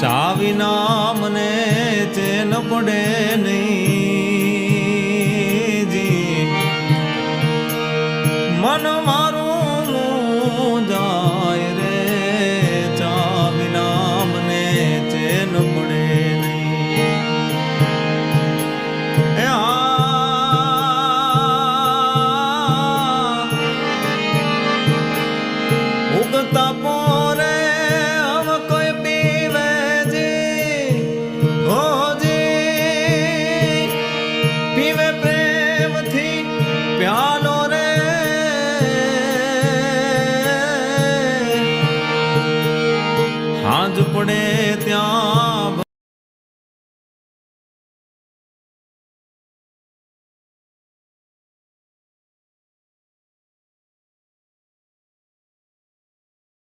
ચા વિના મને ચેન પડે નહીં જી, મન મારું જાય રે, ચા વિના મને ચેન પડે નહીં. ઉગતા પોરે હમ કોઈ પીવે જી, હો જી પીવે પ્રેમથી પ્યાલો રે, હાંજ પડે ત્યાં